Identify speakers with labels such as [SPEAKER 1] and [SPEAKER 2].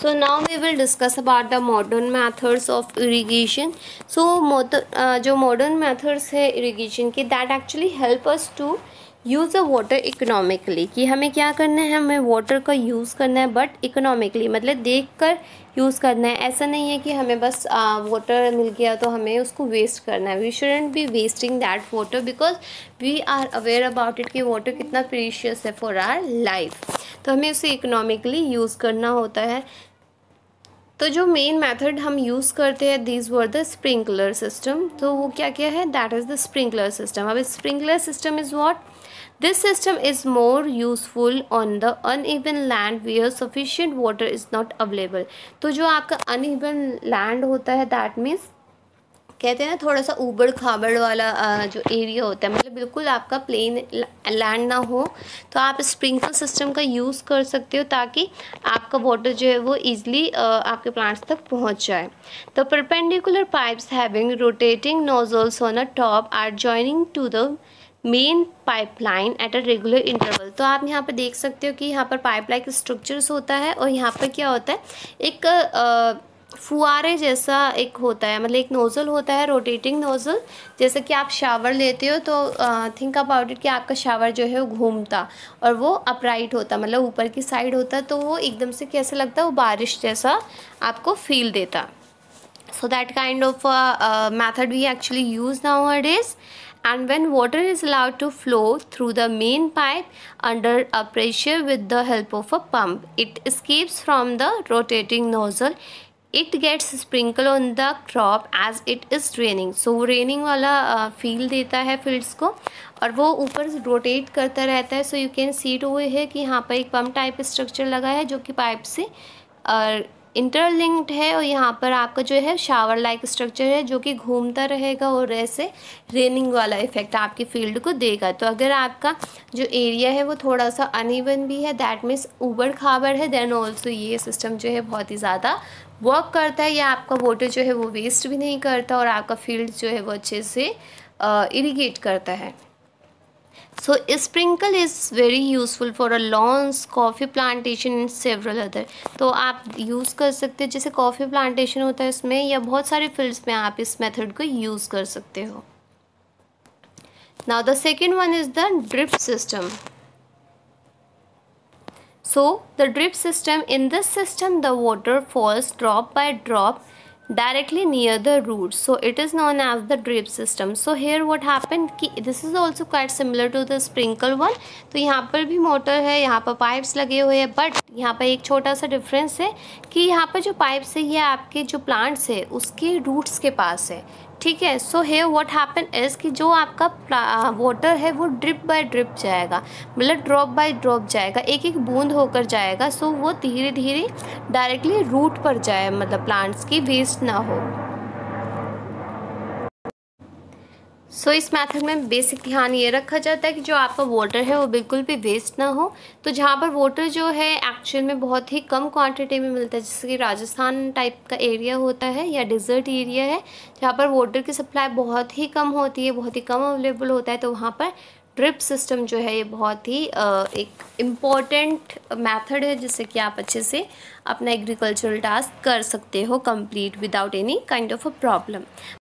[SPEAKER 1] So now we will discuss about the modern methods of irrigation. So जो modern methods है irrigation के, that actually help us to use the water economically, कि हमें क्या करना है, हमें वाटर का यूज़ करना है बट इकोनॉमिकली, मतलब देख कर यूज़ करना है। ऐसा नहीं है कि हमें बस वाटर मिल गया तो हमें उसको वेस्ट करना है। We shouldn't be wasting that water because we are aware about it कि वाटर कितना प्रीशियस है फॉर आवर लाइफ। तो हमें उसे इकोनॉमिकली यूज़ करना होता है। तो जो मेन मेथड हम यूज़ करते हैं, these were the sprinkler system. तो वो क्या क्या है, that is the sprinkler system. अब sprinkler system is what, this system is more useful on the uneven land where sufficient water is not available. तो जो आपका अनइवन लैंड होता है, दैट मीन्स कहते हैं ना थोड़ा सा ऊबड़ खाबड़ वाला जो एरिया होता है, मतलब बिल्कुल आपका प्लेन लैंड ना हो, तो आप स्प्रिंकलर सिस्टम का यूज़ कर सकते हो ताकि आपका वाटर जो है वो ईजिली आपके प्लांट्स तक पहुंच जाए। The perpendicular pipes having rotating nozzles on a top are joining to the main pipeline at a regular interval. तो आप यहाँ पर देख सकते हो कि यहाँ पर पाइपलाइन स्ट्रक्चर्स होता है और यहाँ पर क्या होता है, एक फुआरे जैसा एक होता है, मतलब एक नोज़ल होता है, रोटेटिंग नोज़ल। जैसे कि आप शावर लेते हो तो थिंक अबाउट इट कि आपका शावर जो है वो घूमता और वो अपराइट होता, मतलब ऊपर की साइड होता, तो वो एकदम से कैसा लगता है, वो बारिश जैसा आपको फील देता। So that kind of method we actually use nowadays. And when water is allowed to flow through the main pipe under a pressure with the help of a pump, it escapes from the rotating nozzle. It gets sprinkled on the crop as it is raining. So raining वाला feel देता है fields को और वो ऊपर rotate करता रहता है। So you can see to है कि यहाँ पर एक पम्प टाइप स्ट्रक्चर लगा है जो कि पाइप से इंटरलिंक्ड है, और यहाँ पर आपका जो है शावर लाइक स्ट्रक्चर है जो कि घूमता रहेगा और ऐसे रेनिंग वाला इफेक्ट आपकी फील्ड को देगा। तो अगर आपका जो एरिया है वो थोड़ा सा अनइवन भी है, दैट मीन्स ऊबड़ खाबड़ है, देन ऑल्सो ये सिस्टम जो है बहुत ही ज़्यादा वर्क करता है। या आपका वाटर जो है वो वेस्ट भी नहीं करता और आपका फील्ड जो है वो अच्छे से इरिगेट करता है। So sprinkle is very useful for a lawns, coffee plantation and several other. तो आप यूज़ कर सकते हो, जैसे कॉफ़ी प्लांटेशन होता है इसमें, या बहुत सारे फील्ड्स में आप इस मेथड को यूज़ कर सकते हो। Now the second one is the drip system. So the drip system, in this system the water falls drop by drop directly near the roots, so it is known as the drip system. So here what happened कि this is also quite similar to the sprinkle one. तो यहाँ पर भी motor है, यहाँ पर pipes लगे हुए हैं, बट यहाँ पर एक छोटा सा डिफरेंस है कि यहाँ पर जो पाइप्स है ये आपके जो प्लांट्स है उसके रूट्स के पास है, ठीक है। So here what happen is कि जो आपका वाटर है वो ड्रिप बाय ड्रिप जाएगा, मतलब ड्रॉप बाय ड्रॉप जाएगा, एक एक बूंद होकर जाएगा। सो वो धीरे धीरे डायरेक्टली रूट पर जाए, मतलब प्लांट्स की वेस्ट ना हो। सो इस मेथड में बेसिक ध्यान ये रखा जाता है कि जो आपका वाटर है वो बिल्कुल भी वेस्ट ना हो। तो जहाँ पर वाटर जो है एक्चुअल में बहुत ही कम क्वांटिटी में मिलता है, जैसे कि राजस्थान टाइप का एरिया होता है या डिज़र्ट एरिया है जहाँ पर वाटर की सप्लाई बहुत ही कम होती है, बहुत ही कम अवेलेबल होता है, तो वहाँ पर ड्रिप सिस्टम जो है ये बहुत ही एक इम्पॉर्टेंट मेथड है जिससे कि आप अच्छे से अपना एग्रीकल्चरल टास्क कर सकते हो complete without any kind of a problem.